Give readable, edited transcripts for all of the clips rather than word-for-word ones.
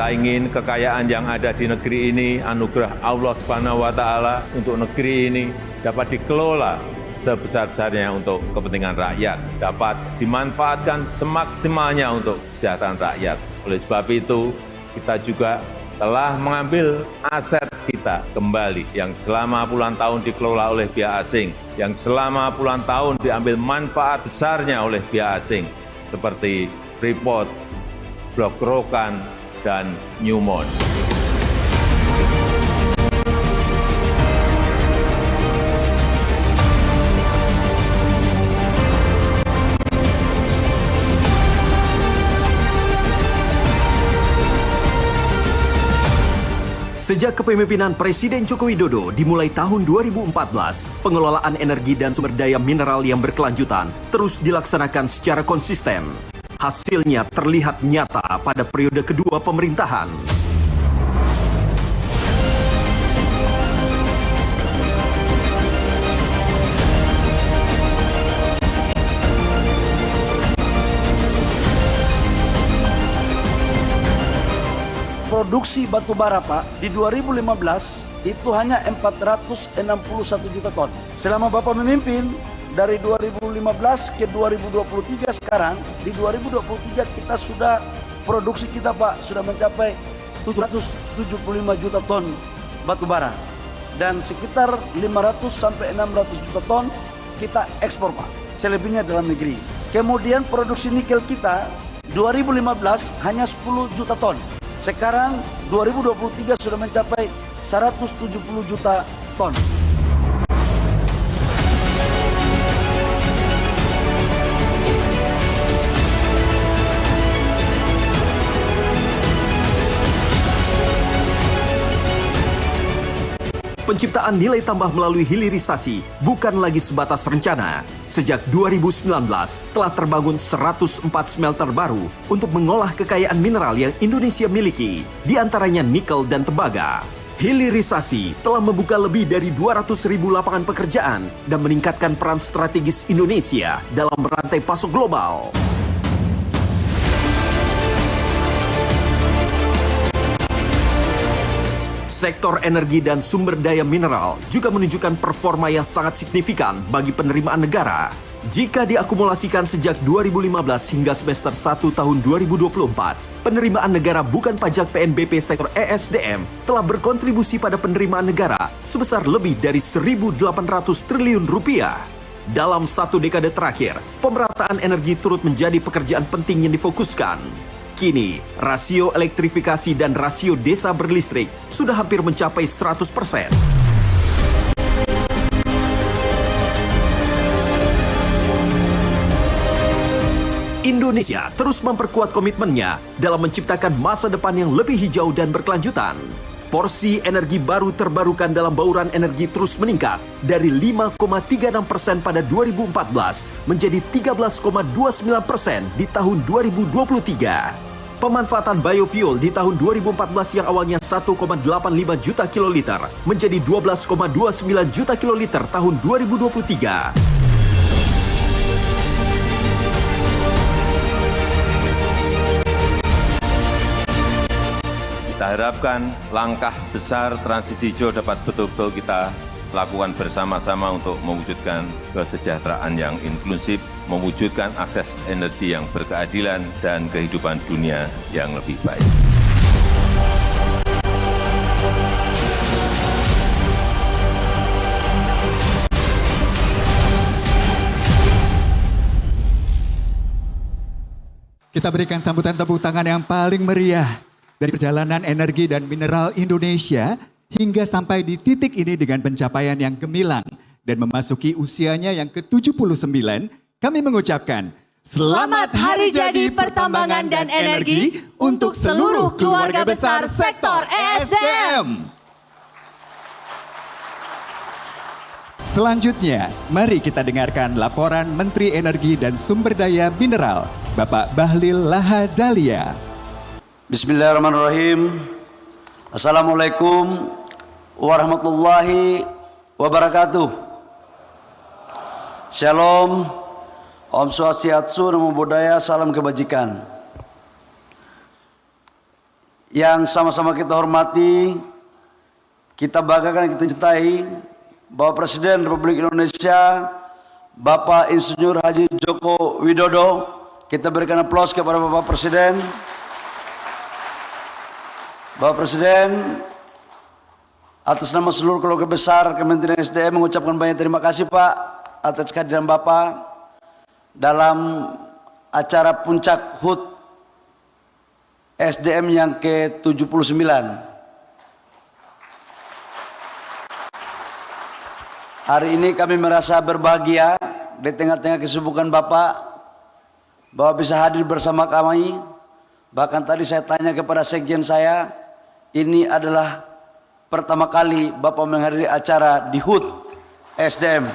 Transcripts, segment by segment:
Kita ingin kekayaan yang ada di negeri ini, anugerah Allah Subhanahu wa Ta'ala untuk negeri ini dapat dikelola sebesar-besarnya untuk kepentingan rakyat, dapat dimanfaatkan semaksimalnya untuk kesejahteraan rakyat. Oleh sebab itu, kita juga telah mengambil aset kita kembali yang selama puluhan tahun dikelola oleh pihak asing, yang selama puluhan tahun diambil manfaat besarnya oleh pihak asing, seperti Freeport, Blok Rokan, dan Newmont. Sejak kepemimpinan Presiden Joko Widodo dimulai tahun 2014, pengelolaan energi dan sumber daya mineral yang berkelanjutan terus dilaksanakan secara konsisten. Hasilnya terlihat nyata pada periode kedua pemerintahan. Produksi batu bara, Pak, di 2015 itu hanya 461 juta ton. Selama Bapak memimpin, dari 2015 ke 2023 sekarang, di 2023 kita sudah, produksi kita, Pak, sudah mencapai 775 juta ton batu bara. Dan sekitar 500 sampai 600 juta ton kita ekspor, Pak. Selebihnya dalam negeri. Kemudian produksi nikel kita 2015 hanya 10 juta ton. Sekarang 2023 sudah mencapai 170 juta ton. Penciptaan nilai tambah melalui hilirisasi bukan lagi sebatas rencana. Sejak 2019 telah terbangun 104 smelter baru untuk mengolah kekayaan mineral yang Indonesia miliki, di antaranya nikel dan tembaga. Hilirisasi telah membuka lebih dari 200.000 lapangan pekerjaan dan meningkatkan peran strategis Indonesia dalam rantai pasok global. Sektor energi dan sumber daya mineral juga menunjukkan performa yang sangat signifikan bagi penerimaan negara. Jika diakumulasikan sejak 2015 hingga semester 1 tahun 2024, penerimaan negara bukan pajak PNBP sektor ESDM telah berkontribusi pada penerimaan negara sebesar lebih dari 1.800 triliun rupiah. Dalam satu dekade terakhir, pemerataan energi turut menjadi pekerjaan penting yang difokuskan. Kini, rasio elektrifikasi dan rasio desa berlistrik sudah hampir mencapai 100%. Indonesia terus memperkuat komitmennya dalam menciptakan masa depan yang lebih hijau dan berkelanjutan. Porsi energi baru terbarukan dalam bauran energi terus meningkat dari 5,36% pada 2014 menjadi 13,29% di tahun 2023. Pemanfaatan biofuel di tahun 2014 yang awalnya 1,85 juta kiloliter menjadi 12,29 juta kiloliter tahun 2023. Kita harapkan langkah besar transisi hijau dapat betul-betul kita lakukan bersama-sama untuk mewujudkan kesejahteraan yang inklusif, mewujudkan akses energi yang berkeadilan, dan kehidupan dunia yang lebih baik. Kita berikan sambutan tepuk tangan yang paling meriah dari perjalanan energi dan mineral Indonesia hingga sampai di titik ini dengan pencapaian yang gemilang dan memasuki usianya yang ke-79, kami mengucapkan Selamat Hari Jadi Pertambangan dan Energi untuk seluruh keluarga besar sektor ESDM. Selanjutnya, mari kita dengarkan laporan Menteri Energi dan Sumber Daya Mineral, Bapak Bahlil Lahadalia. Bismillahirrahmanirrahim. Assalamualaikum warahmatullahi wabarakatuh. Shalom, Om Swastiastu, Namo Buddhaya, salam kebajikan. yang sama-sama kita hormati, kita banggakan, kita cintai, Bapak Presiden Republik Indonesia, Bapak Insinyur Haji Joko Widodo. Kita berikan aplaus kepada Bapak Presiden. Bapak Presiden, atas nama seluruh keluarga besar Kementerian SDM mengucapkan banyak terima kasih Pak atas kehadiran Bapak dalam acara puncak HUT SDM yang ke-79. Hari ini kami merasa berbahagia di tengah-tengah kesibukan Bapak bahwa bisa hadir bersama kami. Bahkan tadi saya tanya kepada sekjen saya, ini adalah pertama kali Bapak menghadiri acara di HUT SDM.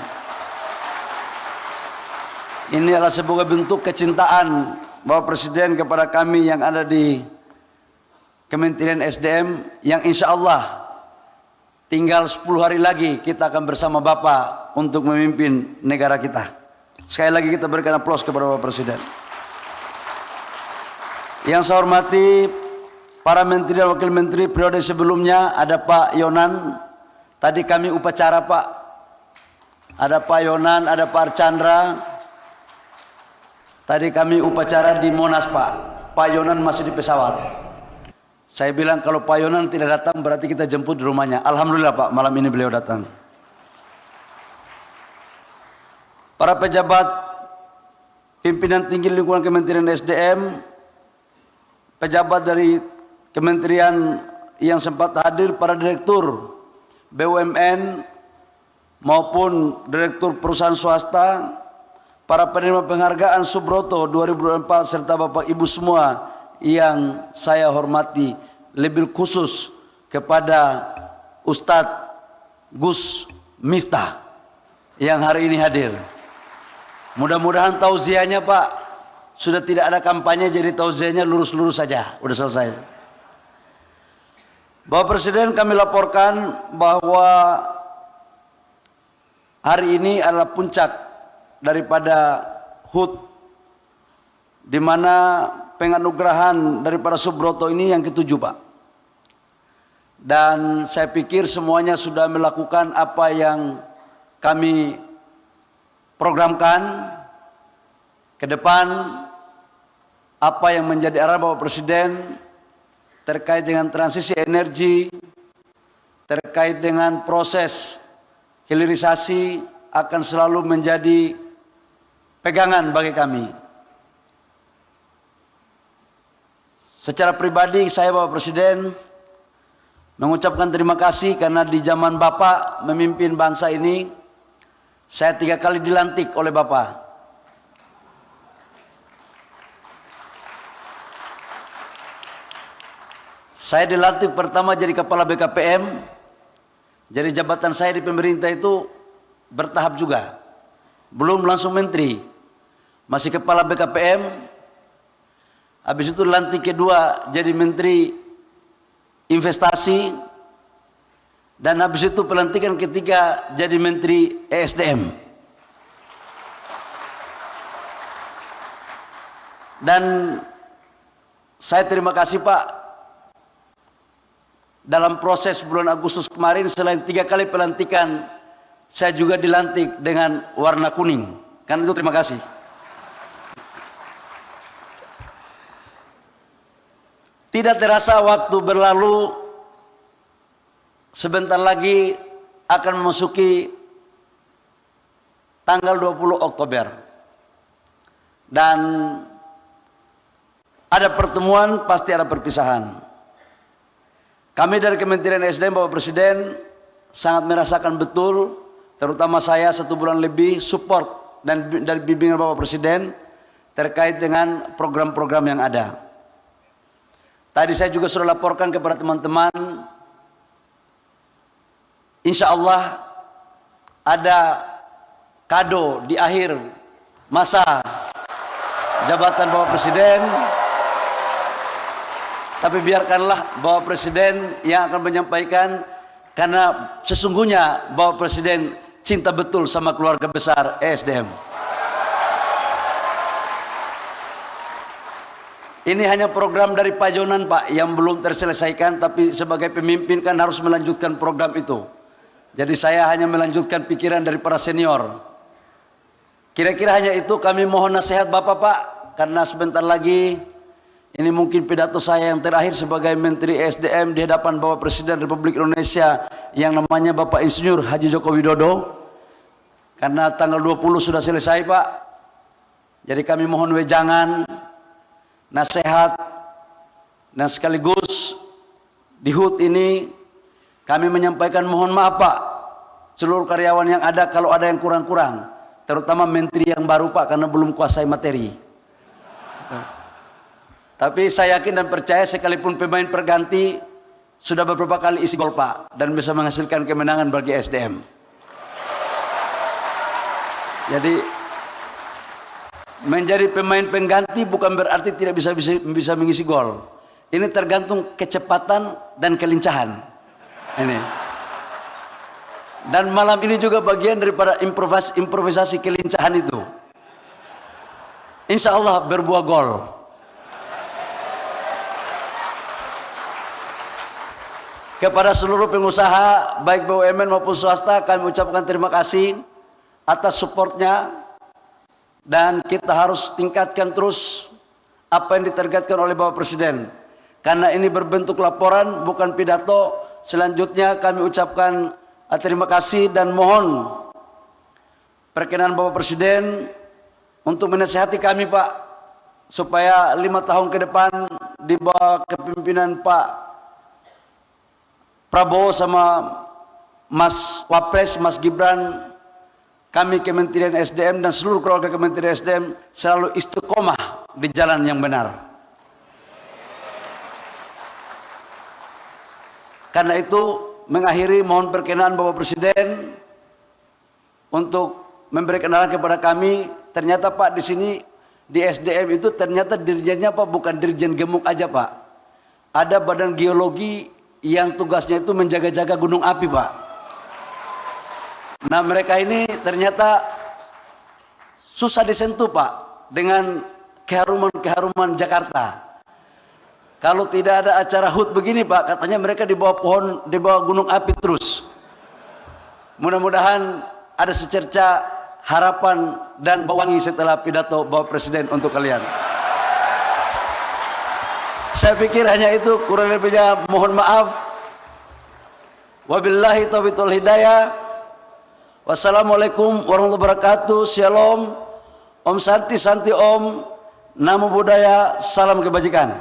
Ini adalah sebuah bentuk kecintaan Bapak Presiden kepada kami yang ada di Kementerian SDM, yang insya Allah tinggal 10 hari lagi kita akan bersama Bapak untuk memimpin negara kita. Sekali lagi kita berikan aplaus kepada Bapak Presiden. Yang saya hormati para menteri dan wakil menteri periode sebelumnya, ada Pak Yonan. Tadi kami upacara Pak. Ada Pak Yonan, ada Pak Archandra. Tadi kami upacara di Monas Pak. Pak Yonan masih di pesawat. Saya bilang kalau Pak Yonan tidak datang berarti kita jemput di rumahnya. Alhamdulillah Pak, malam ini beliau datang. Para pejabat pimpinan tinggi lingkungan Kementerian SDM, pejabat dari kementerian yang sempat hadir, para direktur BUMN maupun direktur perusahaan swasta, para penerima penghargaan Subroto 2004 serta Bapak Ibu semua yang saya hormati, lebih khusus kepada Ustadz Gus Miftah yang hari ini hadir. Mudah-mudahan tauziahnya Pak, sudah tidak ada kampanye, jadi tauziahnya lurus-lurus saja, udah selesai. Bapak Presiden, kami laporkan bahwa hari ini adalah puncak daripada HUT, di mana penganugerahan daripada Subroto ini yang ke-7 Pak. Dan saya pikir semuanya sudah melakukan apa yang kami programkan ke depan. Apa yang menjadi arahan Bapak Presiden terkait dengan transisi energi, terkait dengan proses hilirisasi akan selalu menjadi pegangan bagi kami. Secara pribadi saya Bapak Presiden mengucapkan terima kasih karena di zaman Bapak memimpin bangsa ini, saya 3 kali dilantik oleh Bapak. Saya dilantik pertama jadi kepala BKPM. Jadi jabatan saya di pemerintah itu bertahap juga. Belum langsung menteri. Masih kepala BKPM. Habis itu dilantik kedua jadi menteri investasi. Dan habis itu pelantikan ketiga jadi menteri ESDM. Dan saya terima kasih Pak. Dalam proses bulan Agustus kemarin, selain 3 kali pelantikan, saya juga dilantik dengan warna kuning. Karena itu terima kasih. Tidak terasa waktu berlalu, sebentar lagi akan memasuki tanggal 20 Oktober. Dan ada pertemuan, pasti ada perpisahan. Kami dari Kementerian SDM, Bapak Presiden, sangat merasakan betul, terutama saya 1 bulan lebih support dan dari bimbingan Bapak Presiden terkait dengan program-program yang ada. Tadi saya juga sudah laporkan kepada teman-teman, insya Allah ada kado di akhir masa jabatan Bapak Presiden. Tapi biarkanlah Bapak Presiden yang akan menyampaikan, karena sesungguhnya Bapak Presiden cinta betul sama keluarga besar ESDM. Ini hanya program dari Pak Jonan Pak yang belum terselesaikan, tapi sebagai pemimpin kan harus melanjutkan program itu. Jadi saya hanya melanjutkan pikiran dari para senior. Kira-kira hanya itu, kami mohon nasihat Bapak Pak, karena sebentar lagi ini mungkin pidato saya yang terakhir sebagai Menteri SDM di hadapan Bapak Presiden Republik Indonesia yang namanya Bapak Insinyur Haji Joko Widodo. Karena tanggal 20 sudah selesai Pak. Jadi kami mohon wejangan, nasihat, dan sekaligus di HUT ini kami menyampaikan mohon maaf Pak, seluruh karyawan yang ada kalau ada yang kurang-kurang, terutama menteri yang baru Pak, karena belum kuasai materi. Tapi saya yakin dan percaya sekalipun pemain perganti sudah beberapa kali isi gol Pak, dan bisa menghasilkan kemenangan bagi SDM. Jadi menjadi pemain pengganti bukan berarti tidak bisa mengisi gol. Ini tergantung kecepatan dan kelincahan. Ini. Dan malam ini juga bagian daripada improvisasi kelincahan itu. Insya Allah berbuah gol. Kepada seluruh pengusaha baik BUMN maupun swasta kami ucapkan terima kasih atas supportnya. Dan kita harus tingkatkan terus apa yang ditargetkan oleh Bapak Presiden. Karena ini berbentuk laporan, bukan pidato. Selanjutnya kami ucapkan terima kasih dan mohon perkenan Bapak Presiden untuk menasihati kami Pak. Supaya 5 tahun ke depan di bawah kepemimpinan Pak Prabowo sama Mas Wapres, Mas Gibran, kami Kementerian SDM dan seluruh keluarga Kementerian SDM selalu istiqomah di jalan yang benar. Karena itu mengakhiri mohon perkenan Bapak Presiden untuk memberi kenalan kepada kami. Ternyata Pak di sini di SDM itu ternyata dirjennya Pak bukan dirjen gemuk aja Pak. Ada badan geologi yang tugasnya itu menjaga-jaga gunung api Pak. Nah mereka ini ternyata susah disentuh Pak dengan keharuman Jakarta. Kalau tidak ada acara HUT begini Pak, katanya mereka di bawah pohon, di bawah gunung api terus. Mudah-mudahan ada secerca harapan dan wangi setelah pidato Bapak Presiden untuk kalian. Saya pikir hanya itu, kurang lebihnya mohon maaf. Wabillahi taufiq wal hidayah. Wassalamualaikum warahmatullahi wabarakatuh. Shalom. Om Santi Santi Om. Namo Buddhaya. Salam kebajikan.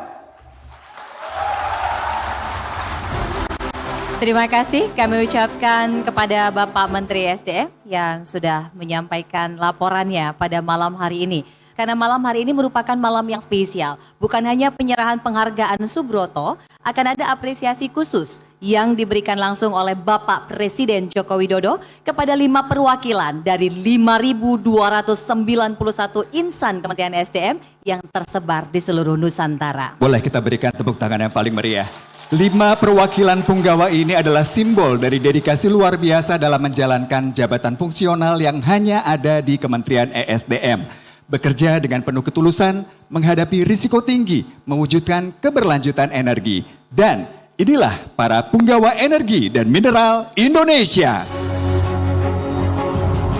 Terima kasih kami ucapkan kepada Bapak Menteri SDM yang sudah menyampaikan laporannya pada malam hari ini. Karena malam hari ini merupakan malam yang spesial. Bukan hanya penyerahan penghargaan Subroto, akan ada apresiasi khusus yang diberikan langsung oleh Bapak Presiden Joko Widodo kepada 5 perwakilan dari 5.291 insan Kementerian SDM yang tersebar di seluruh Nusantara. Boleh kita berikan tepuk tangan yang paling meriah. 5 perwakilan punggawa ini adalah simbol dari dedikasi luar biasa dalam menjalankan jabatan fungsional yang hanya ada di Kementerian ESDM. Bekerja dengan penuh ketulusan, menghadapi risiko tinggi, mewujudkan keberlanjutan energi. Dan inilah para punggawa energi dan mineral Indonesia.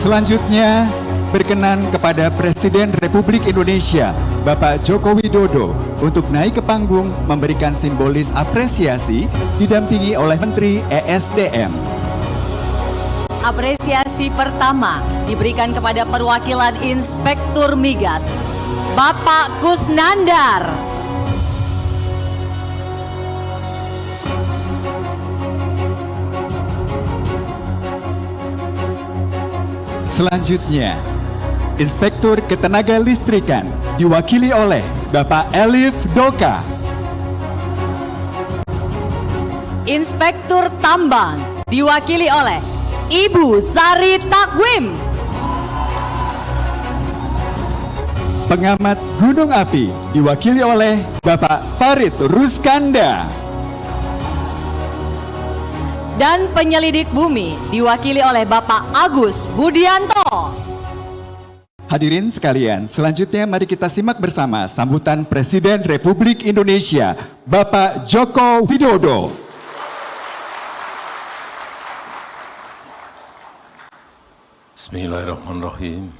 Selanjutnya, berkenan kepada Presiden Republik Indonesia, Bapak Joko Widodo, untuk naik ke panggung memberikan simbolis apresiasi didampingi oleh Menteri ESDM. Apresiasi pertama diberikan kepada perwakilan Inspektur Migas, Bapak Kusnandar. Selanjutnya, Inspektur Ketenaga Listrikan diwakili oleh Bapak Elif Doka. Inspektur Tambang diwakili oleh Ibu Sari Takwim. Pengamat Gunung Api diwakili oleh Bapak Farid Ruskanda. Dan penyelidik bumi diwakili oleh Bapak Agus Budianto. Hadirin sekalian, selanjutnya mari kita simak bersama sambutan Presiden Republik Indonesia, Bapak Joko Widodo. Bismillahirrahmanirrahim.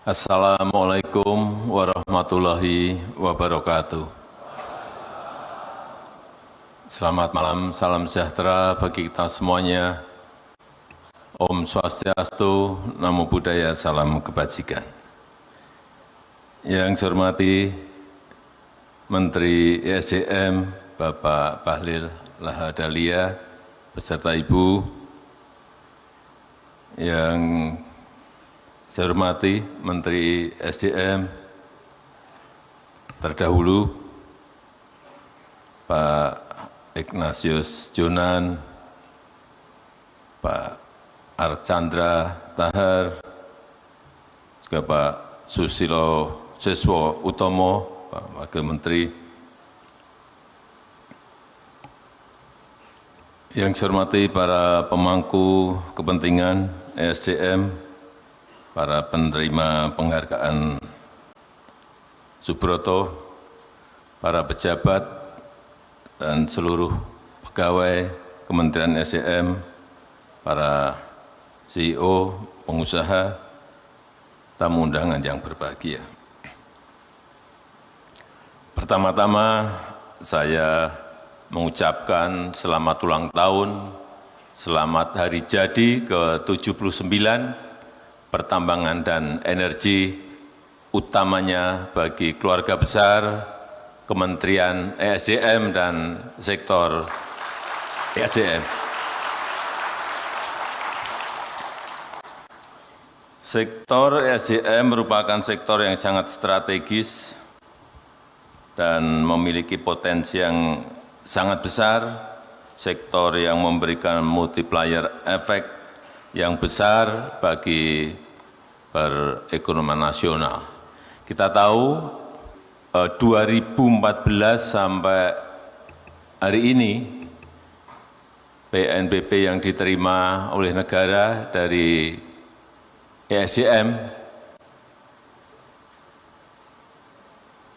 Assalamualaikum warahmatullahi wabarakatuh. Selamat malam, salam sejahtera bagi kita semuanya. Om Swastiastu, Namo Buddhaya, salam kebajikan. Yang saya hormati Menteri ESDM, Bapak Bahlil Lahadalia, beserta Ibu. Yang saya hormati Menteri ESDM terdahulu, Pak Ignatius Jonan, Pak Archandra Tahar, juga Pak Susilo Siswo Utomo, Pak Wakil Menteri. Yang saya hormati para pemangku kepentingan ESDM, para penerima penghargaan Subroto, para pejabat dan seluruh pegawai Kementerian ESDM, para CEO, pengusaha, tamu undangan yang berbahagia. Pertama-tama saya mengucapkan selamat ulang tahun, selamat hari jadi ke-79 pertambangan dan energi, utamanya bagi keluarga besar Kementerian ESDM dan sektor ESDM. Sektor ESDM merupakan sektor yang sangat strategis dan memiliki potensi yang sangat besar, sektor yang memberikan multiplier efek yang besar bagi perekonomian nasional. Kita tahu 2014 sampai hari ini PNBP yang diterima oleh negara dari ESDM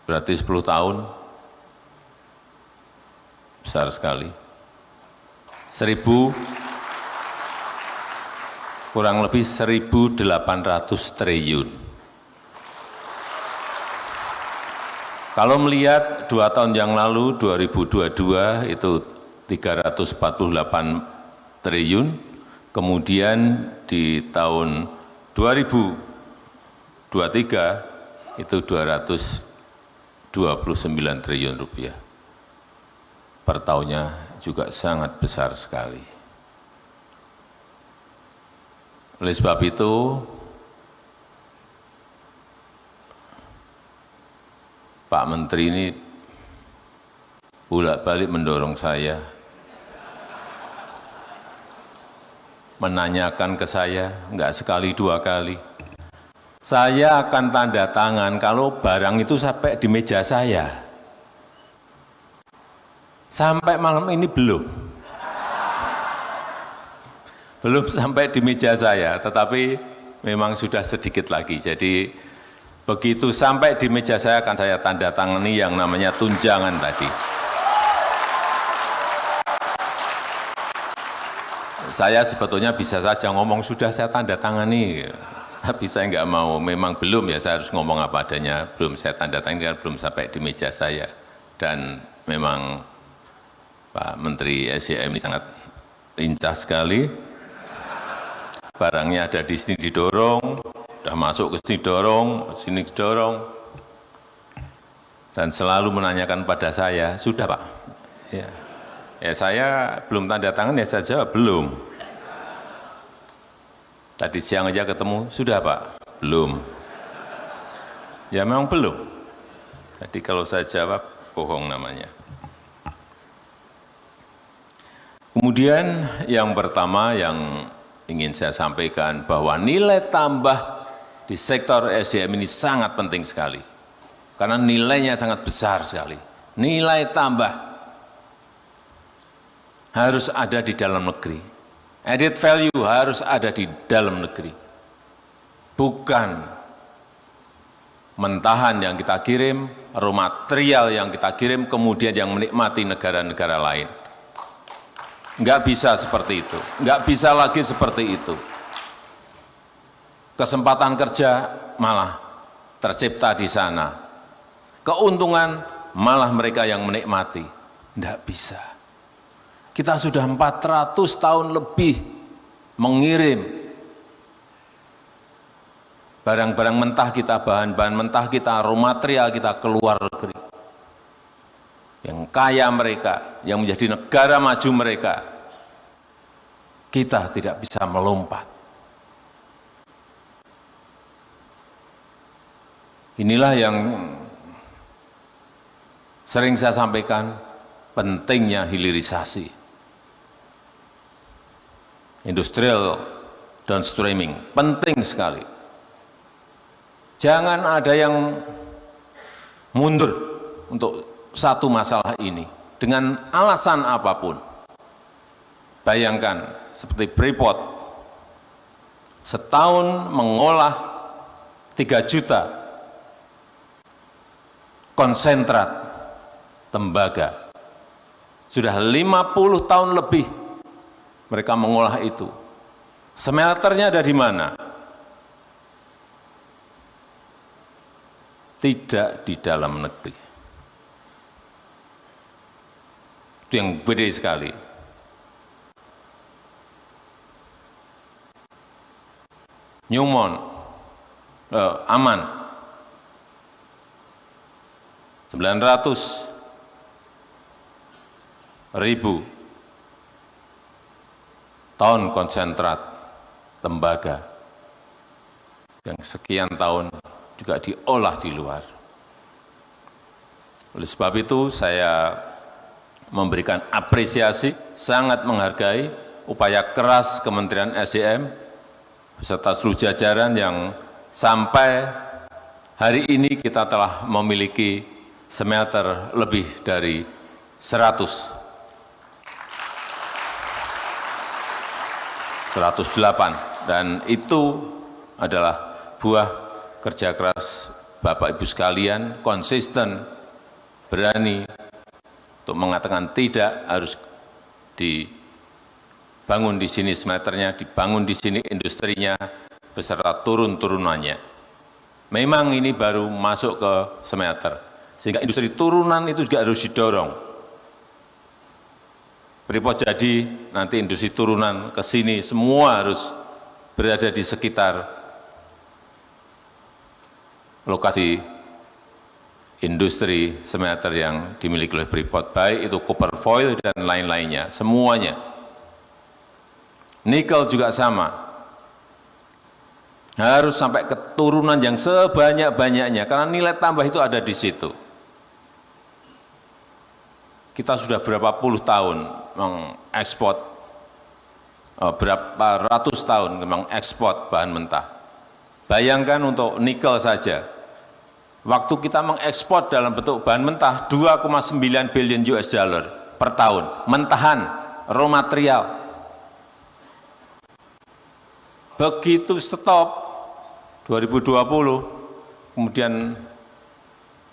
berarti 10 tahun, besar sekali. Kurang lebih 1.800 triliun. Kalau melihat 2 tahun yang lalu, 2022 itu 348 triliun, kemudian di tahun 2023 itu 229 triliun rupiah. Per tahunnya juga sangat besar sekali. Oleh sebab itu, Pak Menteri ini bolak-balik mendorong saya, menanyakan ke saya, enggak sekali dua kali. Saya akan tanda tangan kalau barang itu sampai di meja saya. Sampai malam ini belum. Belum sampai di meja saya, tetapi memang sudah sedikit lagi. Jadi begitu sampai di meja saya akan saya tanda tangani yang namanya tunjangan tadi. Saya sebetulnya bisa saja ngomong sudah saya tanda tangani, tapi saya nggak mau, memang belum ya, saya harus ngomong apa adanya, belum saya tanda tangani karena belum sampai di meja saya. Dan memang Pak Menteri ESDM ini sangat lincah sekali, barangnya ada di sini didorong, sudah masuk ke sini dorong, sini didorong, dan selalu menanyakan pada saya, sudah Pak? Ya saya belum tanda tangan, ya saya jawab belum. Tadi siang aja ketemu, sudah Pak? Belum. Ya memang belum. Jadi kalau saya jawab, bohong namanya. Kemudian yang pertama yang ingin saya sampaikan bahwa nilai tambah di sektor SDM ini sangat penting sekali. Karena nilainya sangat besar sekali. Nilai tambah harus ada di dalam negeri. Added value harus ada di dalam negeri. Bukan mentahan yang kita kirim, raw material yang kita kirim, kemudian yang menikmati negara-negara lain. Enggak bisa seperti itu, enggak bisa lagi seperti itu. Kesempatan kerja malah tercipta di sana. Keuntungan malah mereka yang menikmati. Enggak bisa. Kita sudah 400 tahun lebih mengirim barang-barang mentah kita, bahan-bahan mentah kita, raw material kita ke luar negeri. Yang kaya mereka, yang menjadi negara maju mereka, kita tidak bisa melompat. Inilah yang sering saya sampaikan, pentingnya hilirisasi. Industrial downstreaming, penting sekali. Jangan ada yang mundur untuk satu masalah ini dengan alasan apapun. Bayangkan seperti Freeport, setahun mengolah 3 juta konsentrat tembaga. Sudah 50 tahun lebih mereka mengolah itu. Smelternya ada di mana? Tidak di dalam negeri. Itu yang beda sekali. Newmont, aman. 900.000 ton konsentrat tembaga yang sekian tahun juga diolah di luar. Oleh sebab itu saya memberikan apresiasi, sangat menghargai upaya keras Kementerian SDM beserta seluruh jajaran yang sampai hari ini kita telah memiliki smelter lebih dari 108, dan itu adalah buah kerja keras Bapak Ibu sekalian, konsisten, berani untuk mengatakan tidak, harus dibangun di sini smelternya, dibangun di sini industrinya beserta turun-turunannya. Memang ini baru masuk ke smelter, sehingga industri turunan itu juga harus didorong. Freeport jadi, nanti industri turunan ke sini, semua harus berada di sekitar lokasi industri smelter yang dimiliki oleh Freeport, baik itu copper foil dan lain-lainnya, semuanya. Nikel juga sama. Harus sampai keturunan yang sebanyak-banyaknya, karena nilai tambah itu ada di situ. Kita sudah berapa puluh tahun mengekspor, berapa ratus tahun mengekspor bahan mentah. Bayangkan untuk nikel saja, waktu kita mengekspor dalam bentuk bahan mentah 2,9 billion US dollar per tahun, mentahan, raw material. Begitu stop 2020, kemudian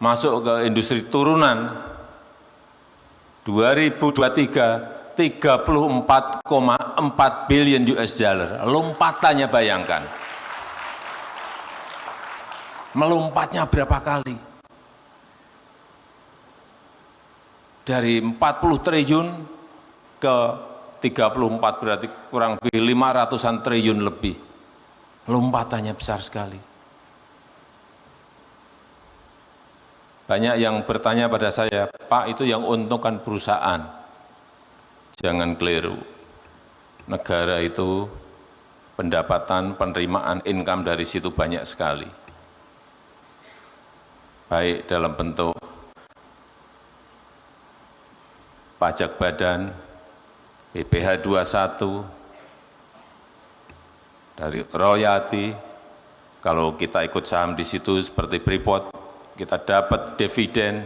masuk ke industri turunan, 2023, 34,4 billion US dollar. Lompatannya bayangkan. Melompatnya berapa kali? Dari 40 triliun ke 34, berarti kurang lebih 500-an triliun lebih. Lompatannya besar sekali. Banyak yang bertanya pada saya, Pak, itu yang untung kan perusahaan. Jangan keliru. Negara itu pendapatan, penerimaan, income dari situ banyak sekali. Baik dalam bentuk pajak badan, PPh 21, dari royalti, kalau kita ikut saham di situ seperti Freeport, kita dapat dividen,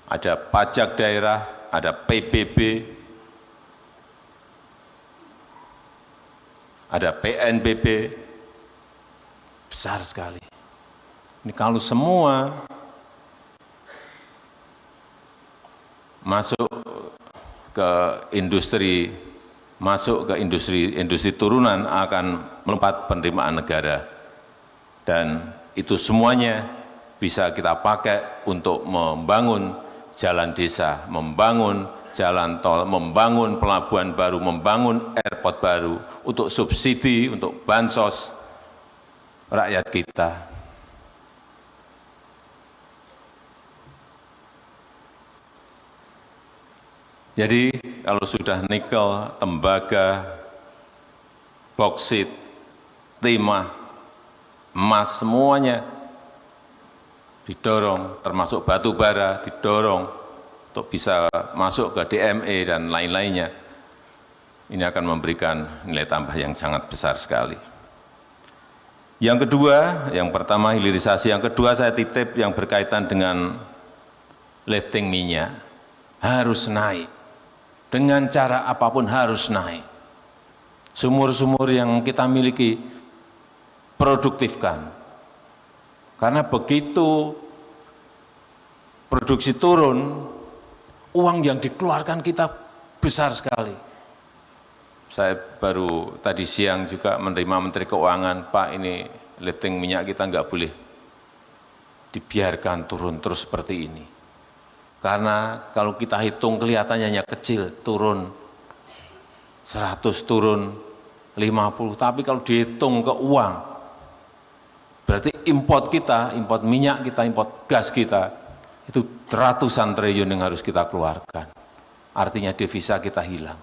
ada pajak daerah, ada PBB, ada PNBB, besar sekali. Ini kalau semua masuk ke industri, industri turunan akan melompat penerimaan negara. Dan itu semuanya bisa kita pakai untuk membangun jalan desa, membangun jalan tol, membangun pelabuhan baru, membangun airport baru, untuk subsidi, untuk bansos rakyat kita. Jadi kalau sudah nikel, tembaga, boksit, timah, emas, semuanya didorong, termasuk batu bara didorong untuk bisa masuk ke DME dan lain-lainnya. Ini akan memberikan nilai tambah yang sangat besar sekali. Yang kedua, yang pertama hilirisasi, yang kedua saya titip yang berkaitan dengan lifting minyak harus naik. Dengan cara apapun harus naik. Sumur-sumur yang kita miliki produktifkan. Karena begitu produksi turun, uang yang dikeluarkan kita besar sekali. Saya baru tadi siang juga menerima Menteri Keuangan, Pak, ini lifting minyak kita nggak boleh dibiarkan turun terus seperti ini. Karena kalau kita hitung kelihatannya hanya kecil, turun 100, turun 50, tapi kalau dihitung ke uang, berarti import kita, import minyak kita, import gas kita, itu ratusan triliun yang harus kita keluarkan. Artinya devisa kita hilang.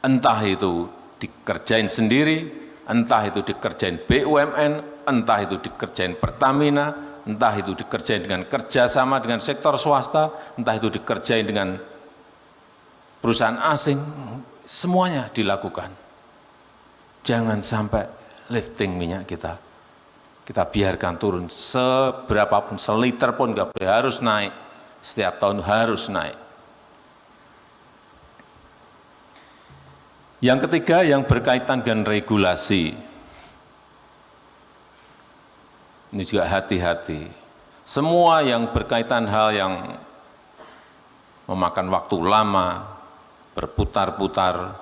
Entah itu dikerjain sendiri, entah itu dikerjain BUMN, entah itu dikerjain Pertamina, entah itu dikerjain dengan kerjasama dengan sektor swasta, entah itu dikerjain dengan perusahaan asing, semuanya dilakukan. Jangan sampai lifting minyak kita biarkan turun seberapapun, seliter pun nggak boleh, harus naik. Setiap tahun harus naik. Yang ketiga yang berkaitan dengan regulasi. Ini juga hati-hati. Semua yang berkaitan hal yang memakan waktu lama, berputar-putar,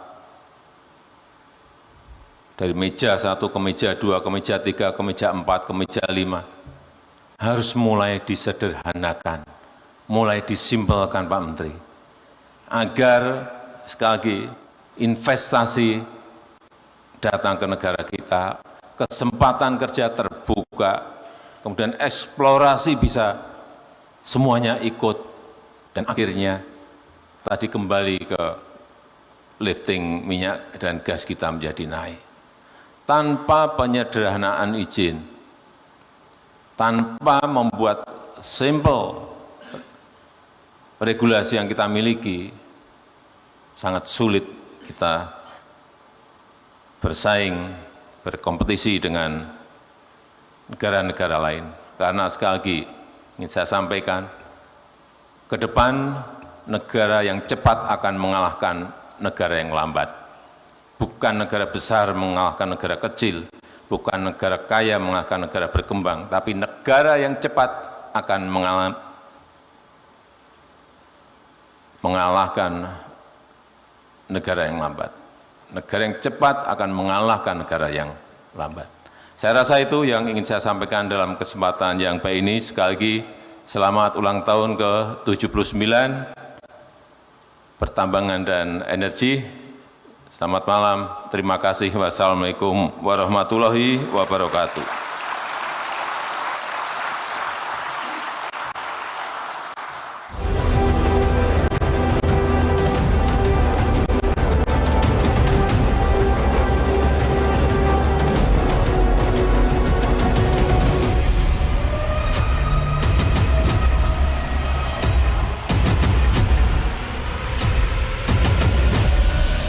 dari meja 1 ke meja 2, ke meja 3, ke meja 4, ke meja 5, harus mulai disederhanakan, mulai disimpelkan Pak Menteri. Agar, sekali lagi, investasi datang ke negara kita, kesempatan kerja terbuka, kemudian eksplorasi bisa semuanya ikut, dan akhirnya tadi kembali ke lifting minyak dan gas kita menjadi naik. Tanpa penyederhanaan izin, tanpa membuat simple regulasi yang kita miliki, sangat sulit kita bersaing, berkompetisi dengan negara-negara lain. Karena sekali lagi ingin saya sampaikan, ke depan negara yang cepat akan mengalahkan negara yang lambat. Bukan negara besar mengalahkan negara kecil, bukan negara kaya mengalahkan negara berkembang, tapi negara yang cepat akan mengalahkan negara yang lambat. Negara yang cepat akan mengalahkan negara yang lambat. Saya rasa itu yang ingin saya sampaikan dalam kesempatan yang baik ini. Sekali lagi, selamat ulang tahun ke-79 Pertambangan dan Energi. Selamat malam, terima kasih. Wassalamualaikum warahmatullahi wabarakatuh.